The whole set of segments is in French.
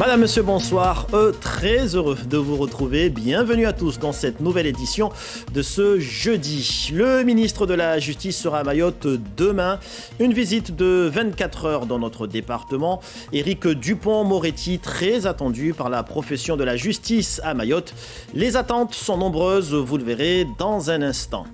Madame, monsieur, bonsoir. Très heureux de vous retrouver. Bienvenue à tous dans cette nouvelle édition de ce jeudi. Le ministre de la Justice sera à Mayotte demain. Une visite de 24 heures dans notre département. Éric Dupond-Moretti, très attendu par la profession de la justice à Mayotte. Les attentes sont nombreuses, vous le verrez dans un instant.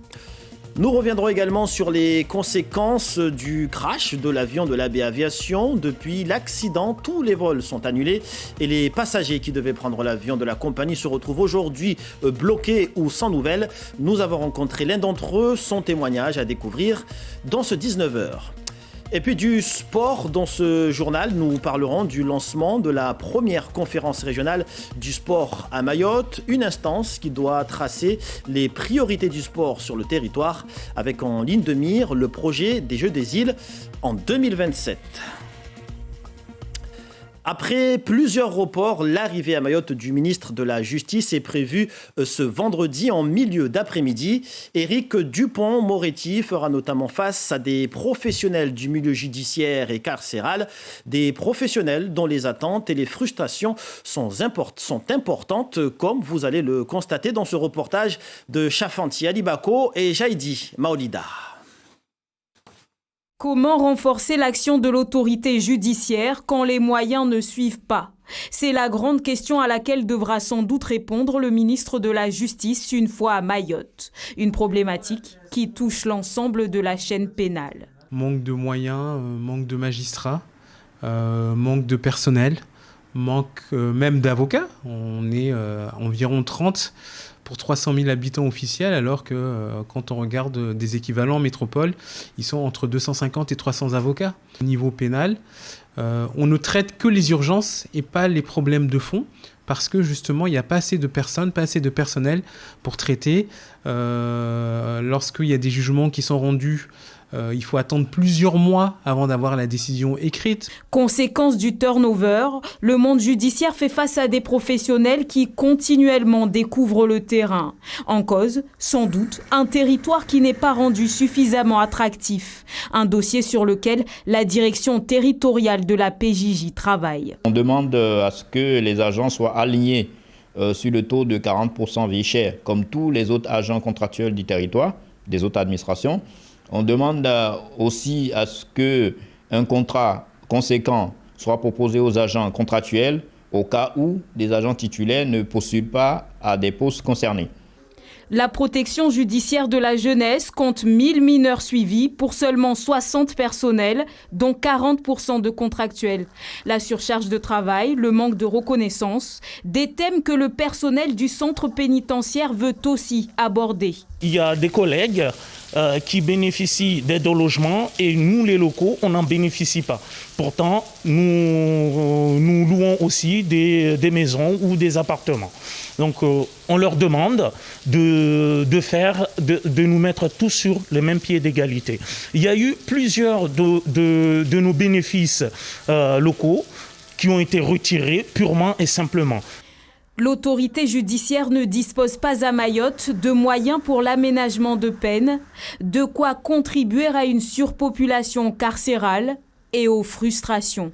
Nous reviendrons également sur les conséquences du crash de l'avion de l'AB Aviation. Depuis l'accident, tous les vols sont annulés et les passagers qui devaient prendre l'avion de la compagnie se retrouvent aujourd'hui bloqués ou sans nouvelles. Nous avons rencontré l'un d'entre eux, son témoignage à découvrir dans ce 19h. Et puis du sport, dans ce journal, nous parlerons du lancement de la première conférence régionale du sport à Mayotte, une instance qui doit tracer les priorités du sport sur le territoire, avec en ligne de mire le projet des Jeux des Îles en 2027. Après plusieurs reports, l'arrivée à Mayotte du ministre de la Justice est prévue ce vendredi en milieu d'après-midi. Éric Dupond-Moretti fera notamment face à des professionnels du milieu judiciaire et carcéral, des professionnels dont les attentes et les frustrations sont importantes, comme vous allez le constater dans ce reportage de Chafanti Alibako et Jaidi Maolida. Comment renforcer l'action de l'autorité judiciaire quand les moyens ne suivent pas? C'est la grande question à laquelle devra sans doute répondre le ministre de la Justice une fois à Mayotte. Une problématique qui touche l'ensemble de la chaîne pénale. Manque de moyens, manque de magistrats, manque de personnel, manque même d'avocats. On est environ 30 pour 300 000 habitants officiels, alors que quand on regarde des équivalents en métropole, ils sont entre 250 et 300 avocats. Au niveau pénal, on ne traite que les urgences et pas les problèmes de fond, parce que justement, il n'y a pas assez de personnes, pas assez de personnel pour traiter. Lorsqu'il y a des jugements qui sont rendus, il faut attendre plusieurs mois avant d'avoir la décision écrite. Conséquence du turnover, le monde judiciaire fait face à des professionnels qui continuellement découvrent le terrain. En cause, sans doute, un territoire qui n'est pas rendu suffisamment attractif. Un dossier sur lequel la direction territoriale de la PJJ travaille. On demande à ce que les agents soient alignés sur le taux de 40% vie chère, comme tous les autres agents contractuels du territoire, des autres administrations. On demande aussi à ce qu'un contrat conséquent soit proposé aux agents contractuels au cas où des agents titulaires ne postulent pas à des postes concernés. La protection judiciaire de la jeunesse compte 1000 mineurs suivis pour seulement 60 personnels, dont 40% de contractuels. La surcharge de travail, le manque de reconnaissance, des thèmes que le personnel du centre pénitentiaire veut aussi aborder. Il y a des collègues qui bénéficient d'aide au logement et nous, les locaux, on n'en bénéficie pas. Pourtant, nous louons aussi des maisons ou des appartements. Donc, on leur demande de nous mettre tous sur le même pied d'égalité. Il y a eu plusieurs de nos bénéfices locaux qui ont été retirés purement et simplement. L'autorité judiciaire ne dispose pas à Mayotte de moyens pour l'aménagement de peine, de quoi contribuer à une surpopulation carcérale et aux frustrations.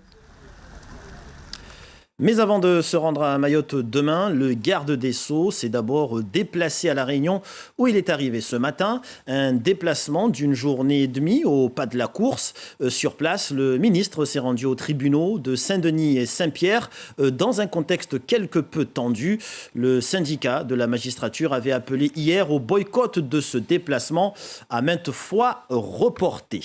Mais avant de se rendre à Mayotte demain, le garde des Sceaux s'est d'abord déplacé à La Réunion où il est arrivé ce matin. Un déplacement d'une journée et demie au pas de la course. Sur place, le ministre s'est rendu aux tribunaux de Saint-Denis et Saint-Pierre dans un contexte quelque peu tendu. Le syndicat de la magistrature avait appelé hier au boycott de ce déplacement, à maintes fois reporté.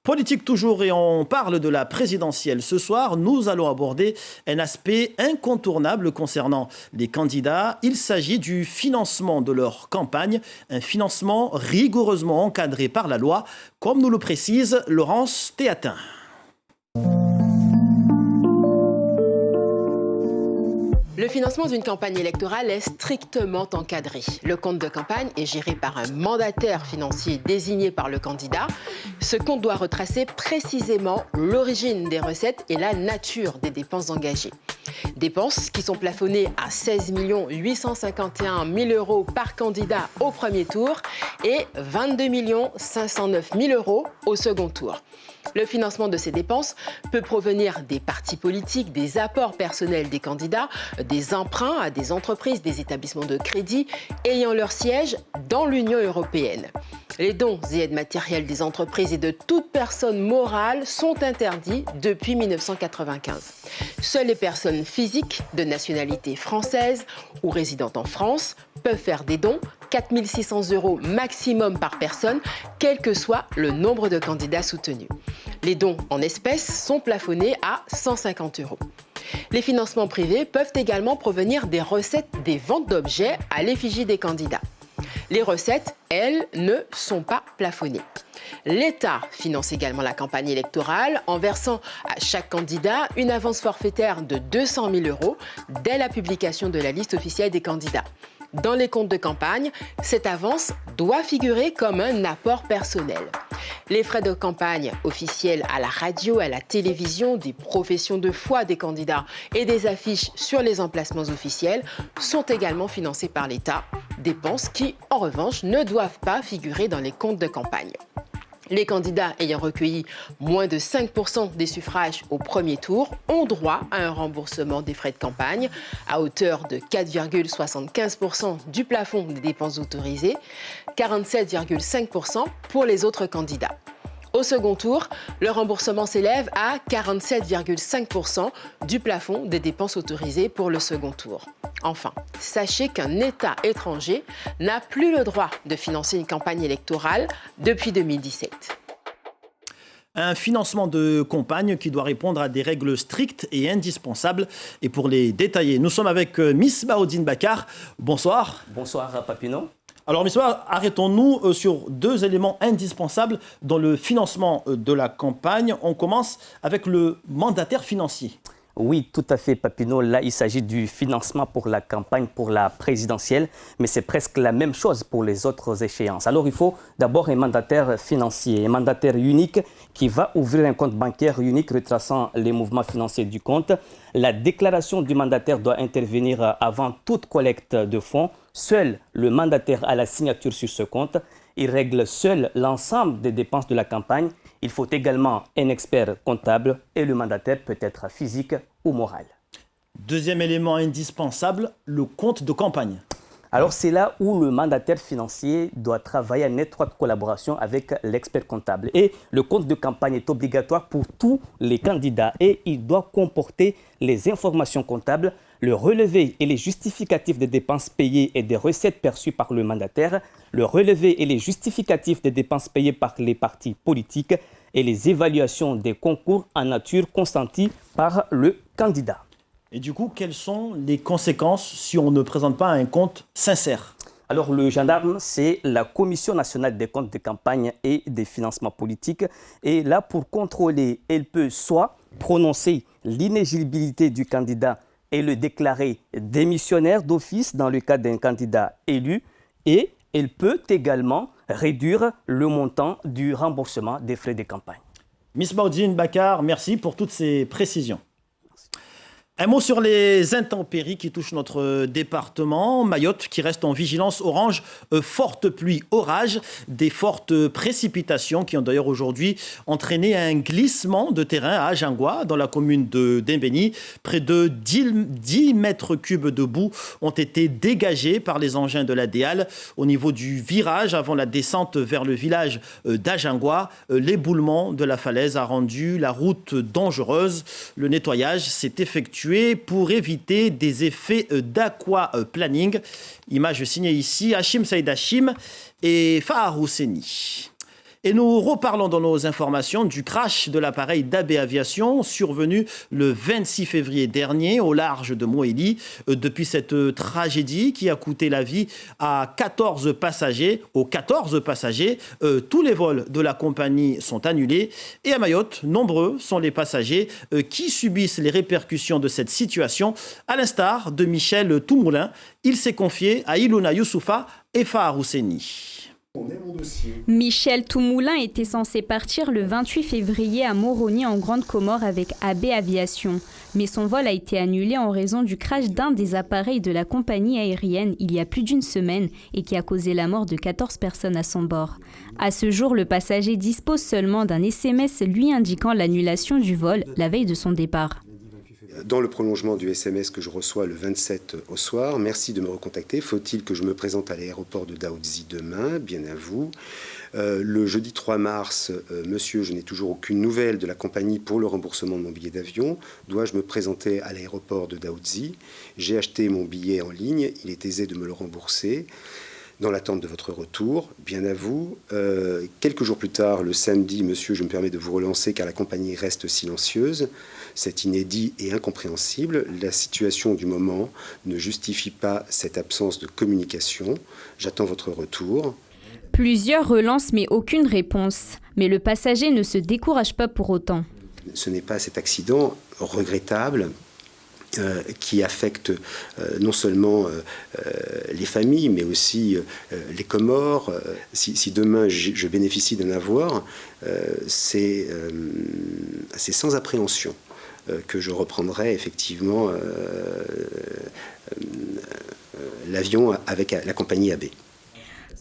Politique toujours, et on parle de la présidentielle. Ce soir, nous allons aborder un aspect incontournable concernant les candidats. Il s'agit du financement de leur campagne, un financement rigoureusement encadré par la loi, comme nous le précise Laurence Théatin. Le financement d'une campagne électorale est strictement encadré. Le compte de campagne est géré par un mandataire financier désigné par le candidat. Ce compte doit retracer précisément l'origine des recettes et la nature des dépenses engagées. Dépenses qui sont plafonnées à 16 851 000 € par candidat au premier tour et 22 509 000 € au second tour. Le financement de ces dépenses peut provenir des partis politiques, des apports personnels des candidats, des emprunts à des entreprises, des établissements de crédit ayant leur siège dans l'Union européenne. Les dons et aides matérielles des entreprises et de toute personne morale sont interdits depuis 1995. Seules les personnes physiques de nationalité française ou résidentes en France peuvent faire des dons, 4 600 € maximum par personne, quel que soit le nombre de candidats soutenus. Les dons en espèces sont plafonnés à 150 €. Les financements privés peuvent également provenir des recettes des ventes d'objets à l'effigie des candidats. Les recettes, elles, ne sont pas plafonnées. L'État finance également la campagne électorale en versant à chaque candidat une avance forfaitaire de 200 000 € dès la publication de la liste officielle des candidats. Dans les comptes de campagne, cette avance doit figurer comme un apport personnel. Les frais de campagne officiels à la radio, à la télévision, des professions de foi des candidats et des affiches sur les emplacements officiels sont également financés par l'État, dépenses qui, en revanche, ne doivent pas figurer dans les comptes de campagne. Les candidats ayant recueilli moins de 5% des suffrages au premier tour ont droit à un remboursement des frais de campagne à hauteur de 4,75% du plafond des dépenses autorisées, 47,5% pour les autres candidats. Au second tour, le remboursement s'élève à 47,5% du plafond des dépenses autorisées pour le second tour. Enfin, sachez qu'un État étranger n'a plus le droit de financer une campagne électorale depuis 2017. Un financement de campagne qui doit répondre à des règles strictes et indispensables. Et pour les détailler, nous sommes avec Miss Baodine Bakar. Bonsoir. Bonsoir Papineau. Alors, Miss Bakar, arrêtons-nous sur deux éléments indispensables dans le financement de la campagne. On commence avec le mandataire financier. Oui, tout à fait, Papineau. Là, il s'agit du financement pour la campagne pour la présidentielle, mais c'est presque la même chose pour les autres échéances. Alors, il faut d'abord un mandataire financier, un mandataire unique qui va ouvrir un compte bancaire unique retraçant les mouvements financiers du compte. La déclaration du mandataire doit intervenir avant toute collecte de fonds. Seul le mandataire a la signature sur ce compte. Il règle seul l'ensemble des dépenses de la campagne. Il faut également un expert comptable et le mandataire peut être physique ou moral. Deuxième élément indispensable, le compte de campagne. Alors c'est là où le mandataire financier doit travailler en étroite collaboration avec l'expert comptable. Et le compte de campagne est obligatoire pour tous les candidats et il doit comporter les informations comptables, le relevé et les justificatifs des dépenses payées et des recettes perçues par le mandataire, le relevé et les justificatifs des dépenses payées par les partis politiques et les évaluations des concours en nature consentis par le candidat. Et du coup, quelles sont les conséquences si on ne présente pas un compte sincère ? Alors, le gendarme, c'est la Commission nationale des comptes de campagne et des financements politiques. Et là, pour contrôler, elle peut soit prononcer l'inéligibilité du candidat et le déclarer démissionnaire d'office dans le cas d'un candidat élu. Et elle peut également réduire le montant du remboursement des frais de campagne. Miss Baodine Bakar, merci pour toutes ces précisions. Un mot sur les intempéries qui touchent notre département. Mayotte qui reste en vigilance orange, forte pluie, orage, des fortes précipitations qui ont d'ailleurs aujourd'hui entraîné un glissement de terrain à Ajangwa, dans la commune de Dembéni. Près de 10 mètres cubes de boue ont été dégagés par les engins de la DEAL au niveau du virage avant la descente vers le village d'Ajangwa. L'éboulement de la falaise a rendu la route dangereuse. Le nettoyage s'est effectué pour éviter des effets d'aquaplaning. Image signée ici, Hachim Saïd Hachim et Fahar Housseni. Et nous reparlons dans nos informations du crash de l'appareil d'AB Aviation survenu le 26 février dernier au large de Moélie. Depuis cette tragédie qui a coûté la vie à 14 passagers, tous les vols de la compagnie sont annulés. Et à Mayotte, nombreux sont les passagers qui subissent les répercussions de cette situation. À l'instar de Michel Toumoulin, il s'est confié à Ilouna Youssoufa et Fahar Housseni. Michel Toumoulin était censé partir le 28 février à Moroni en Grande Comore avec AB Aviation. Mais son vol a été annulé en raison du crash d'un des appareils de la compagnie aérienne il y a plus d'une semaine et qui a causé la mort de 14 personnes à son bord. À ce jour, le passager dispose seulement d'un SMS lui indiquant l'annulation du vol la veille de son départ. Dans le prolongement du SMS que je reçois le 27 au soir, merci de me recontacter. Faut-il que je me présente à l'aéroport de Daoudzi demain? Bien à vous. Le jeudi 3 mars, monsieur, je n'ai toujours aucune nouvelle de la compagnie pour le remboursement de mon billet d'avion. Dois-je me présenter à l'aéroport de Daoudzi? J'ai acheté mon billet en ligne, il est aisé de me le rembourser. Dans l'attente de votre retour, bien à vous. Quelques jours plus tard, le samedi, monsieur, je me permets de vous relancer car la compagnie reste silencieuse. C'est inédit et incompréhensible. La situation du moment ne justifie pas cette absence de communication. J'attends votre retour. Plusieurs relancent mais aucune réponse. Mais le passager ne se décourage pas pour autant. Ce n'est pas cet accident regrettable qui affecte non seulement les familles, mais aussi les Comores. Si demain je bénéficie d'un avoir, c'est sans appréhension que je reprendrai effectivement l'avion avec la compagnie AB.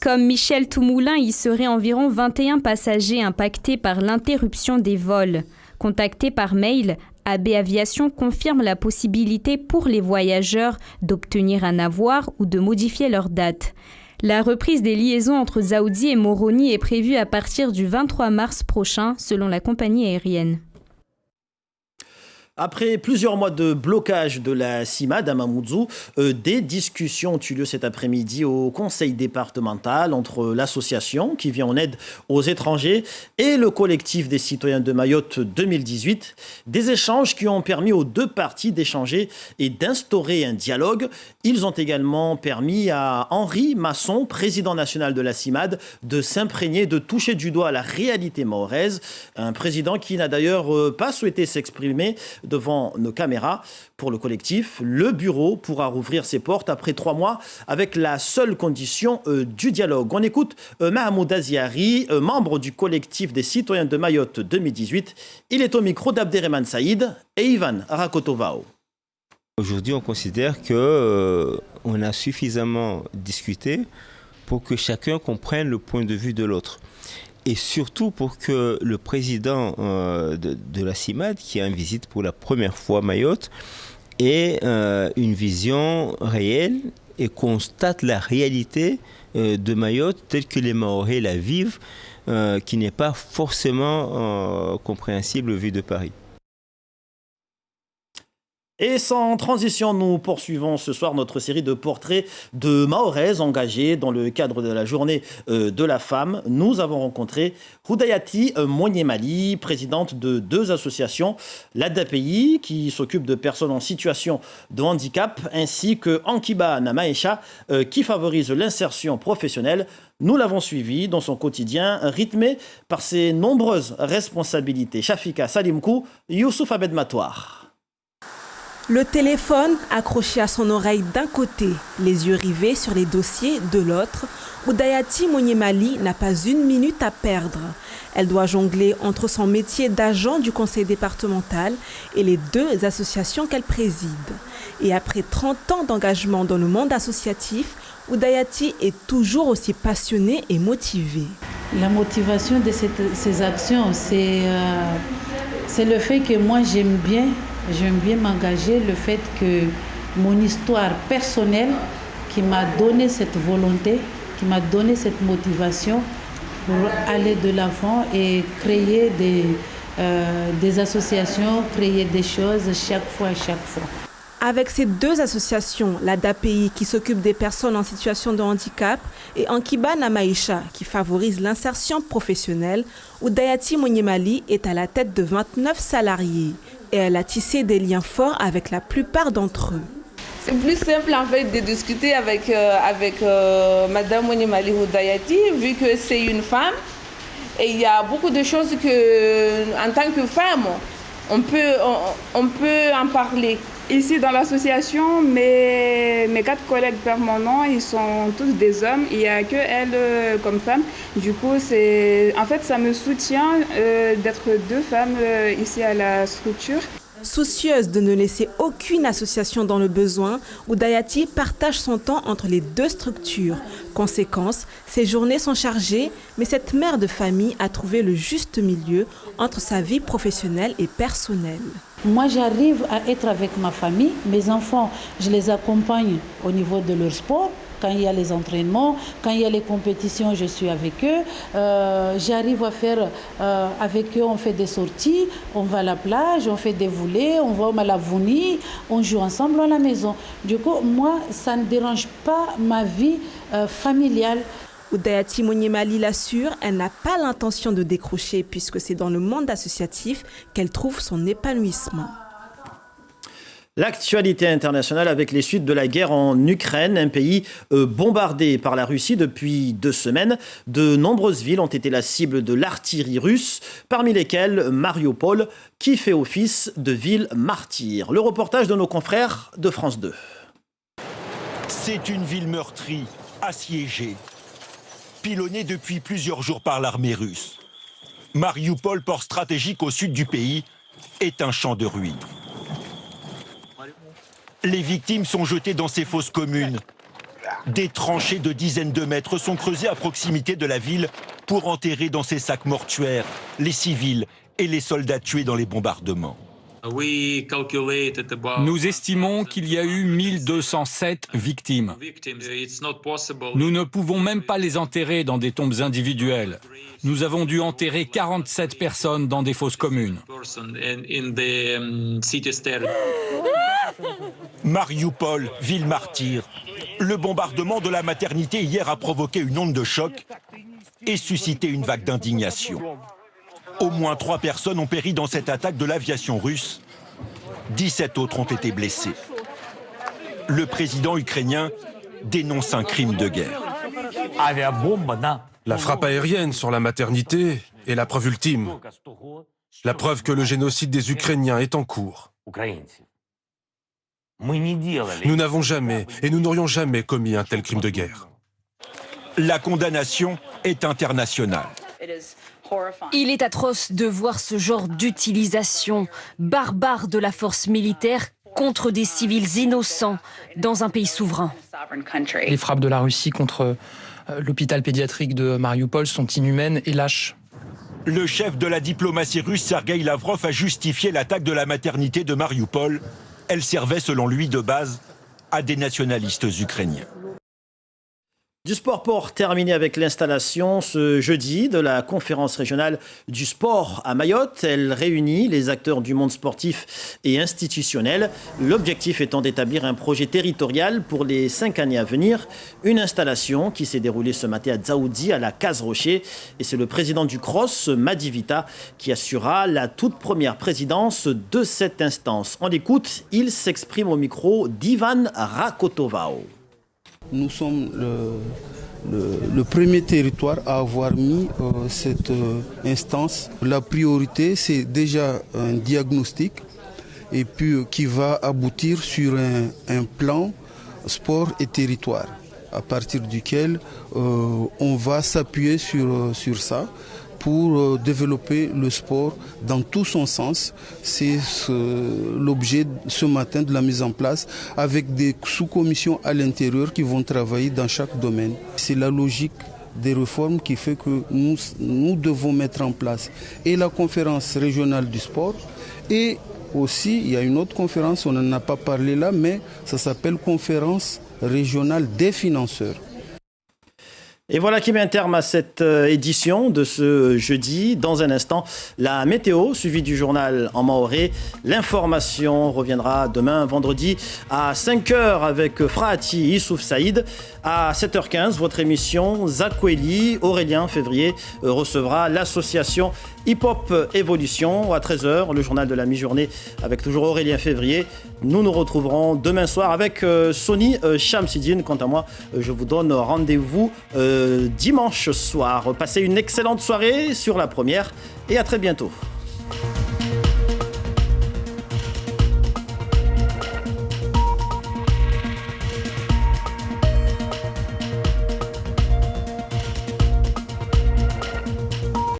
Comme Michel Toumoulin, il serait environ 21 passagers impactés par l'interruption des vols. Contactés par mail, AB Aviation confirme la possibilité pour les voyageurs d'obtenir un avoir ou de modifier leur date. La reprise des liaisons entre Daoudzi et Moroni est prévue à partir du 23 mars prochain, selon la compagnie aérienne. Après plusieurs mois de blocage de la CIMAD à Mamoudzou, des discussions ont eu lieu cet après-midi au conseil départemental entre l'association qui vient en aide aux étrangers et le collectif des citoyens de Mayotte 2018. Des échanges qui ont permis aux deux parties d'échanger et d'instaurer un dialogue. Ils ont également permis à Henri Masson, président national de la CIMAD, de s'imprégner, de toucher du doigt la réalité mahoraise. Un président qui n'a d'ailleurs pas souhaité s'exprimer devant nos caméras. Pour le collectif, le bureau pourra rouvrir ses portes après 3 mois avec la seule condition du dialogue. On écoute Mahmoud Aziari, membre du collectif des citoyens de Mayotte 2018. Il est au micro d'Abderrahmane Saïd et Ivan Rakotovao. Aujourd'hui, on considère qu'on a suffisamment discuté pour que chacun comprenne le point de vue de l'autre. Et surtout pour que le président de la CIMAD, qui est en visite pour la première fois à Mayotte, ait une vision réelle et constate la réalité de Mayotte telle que les Mahorais la vivent, qui n'est pas forcément compréhensible vu de Paris. Et sans transition, nous poursuivons ce soir notre série de portraits de Mahoraises engagées dans le cadre de la journée de la femme. Nous avons rencontré Houdayati Monyemali, présidente de 2 associations, l'ADAPI, qui s'occupe de personnes en situation de handicap, ainsi que Ankiba Namaesha, qui favorise l'insertion professionnelle. Nous l'avons suivi dans son quotidien, rythmé par ses nombreuses responsabilités. Shafika Salimkou, Youssouf Abed Matouar. Le téléphone accroché à son oreille d'un côté, les yeux rivés sur les dossiers de l'autre, Houdayati Monyemali n'a pas une minute à perdre. Elle doit jongler entre son métier d'agent du conseil départemental et les 2 associations qu'elle préside. Et après 30 ans d'engagement dans le monde associatif, Houdayati est toujours aussi passionnée et motivée. La motivation de ces actions, c'est le fait que moi j'aime bien m'engager, le fait que mon histoire personnelle qui m'a donné cette volonté, qui m'a donné cette motivation pour aller de l'avant et créer des associations, créer des choses chaque fois. Avec ces deux associations, la DAPI qui s'occupe des personnes en situation de handicap et Ankibana Maïcha qui favorise l'insertion professionnelle, Oudayati Monyemali est à la tête de 29 salariés et elle a tissé des liens forts avec la plupart d'entre eux. C'est plus simple en fait de discuter avec Madame Monyemali Oudayati vu que c'est une femme et il y a beaucoup de choses que, en tant que femme, on peut en parler. Ici dans l'association, mes 4 collègues permanents, ils sont tous des hommes. Il n'y a que elle comme femme. Du coup, en fait, ça me soutient d'être 2 femmes ici à la structure. Soucieuse de ne laisser aucune association dans le besoin, Oudayati partage son temps entre les 2 structures. Conséquence, ses journées sont chargées, mais cette mère de famille a trouvé le juste milieu entre sa vie professionnelle et personnelle. Moi, j'arrive à être avec ma famille. Mes enfants, je les accompagne au niveau de leur sport. Quand il y a les entraînements, quand il y a les compétitions, je suis avec eux. J'arrive à faire avec eux, on fait des sorties, on va à la plage, on fait des volets, on va à la Vouni, on joue ensemble à la maison. Du coup, moi, ça ne dérange pas ma vie familiale. Oudayati Monyemali l'assure, elle n'a pas l'intention de décrocher puisque c'est dans le monde associatif qu'elle trouve son épanouissement. L'actualité internationale avec les suites de la guerre en Ukraine, un pays bombardé par la Russie depuis 2 semaines. De nombreuses villes ont été la cible de l'artillerie russe, parmi lesquelles Mariupol, qui fait office de ville martyre. Le reportage de nos confrères de France 2. C'est une ville meurtrie, assiégée, pilonnée depuis plusieurs jours par l'armée russe. Mariupol, port stratégique au sud du pays, est un champ de ruines. Les victimes sont jetées dans ces fosses communes. Des tranchées de dizaines de mètres sont creusées à proximité de la ville pour enterrer dans ces sacs mortuaires les civils et les soldats tués dans les bombardements. Nous estimons qu'il y a eu 1207 victimes. Nous ne pouvons même pas les enterrer dans des tombes individuelles. Nous avons dû enterrer 47 personnes dans des fosses communes. Mariupol, ville martyre. Le bombardement de la maternité hier a provoqué une onde de choc et suscité une vague d'indignation. Au moins 3 personnes ont péri dans cette attaque de l'aviation russe. 17 autres ont été blessés. Le président ukrainien dénonce un crime de guerre. La frappe aérienne sur la maternité est la preuve ultime. La preuve que le génocide des Ukrainiens est en cours. Nous n'avons jamais et nous n'aurions jamais commis un tel crime de guerre. La condamnation est internationale. Il est atroce de voir ce genre d'utilisation barbare de la force militaire contre des civils innocents dans un pays souverain. Les frappes de la Russie contre l'hôpital pédiatrique de Mariupol sont inhumaines et lâches. Le chef de la diplomatie russe, Sergueï Lavrov, a justifié l'attaque de la maternité de Mariupol. Elle servait, selon lui, de base à des nationalistes ukrainiens. Du sport pour terminer avec l'installation ce jeudi de la conférence régionale du sport à Mayotte. Elle réunit les acteurs du monde sportif et institutionnel. L'objectif étant d'établir un projet territorial pour les 5 années à venir. Une installation qui s'est déroulée ce matin à Dzaoudi, à la Case Rocher. Et c'est le président du CROSS, Madi Vita, qui assurera la toute première présidence de cette instance. On l'écoute, il s'exprime au micro d'Ivan Rakotovao. Nous sommes le premier territoire à avoir mis cette instance. La priorité, c'est déjà un diagnostic et puis qui va aboutir sur un plan sport et territoire, à partir duquel on va s'appuyer sur ça pour développer le sport dans tout son sens. C'est l'objet ce matin de la mise en place avec des sous-commissions à l'intérieur qui vont travailler dans chaque domaine. C'est la logique des réformes qui fait que nous devons mettre en place et la conférence régionale du sport et aussi il y a une autre conférence, on n'en a pas parlé là, mais ça s'appelle conférence régionale des financeurs. Et voilà qui met un terme à cette édition de ce jeudi. Dans un instant, la météo, suivie du journal en maoré. L'information reviendra demain, vendredi, à 5h avec Frahati Issouf Saïd. À 7h15, votre émission Zakweli, Aurélien Février recevra l'association Hip-Hop Évolution. À 13h, le journal de la mi-journée avec toujours Aurélien Février. Nous nous retrouverons demain soir avec Sony Chamsidine. Quant à moi, je vous donne rendez-vous dimanche soir. Passez une excellente soirée sur la première et à très bientôt.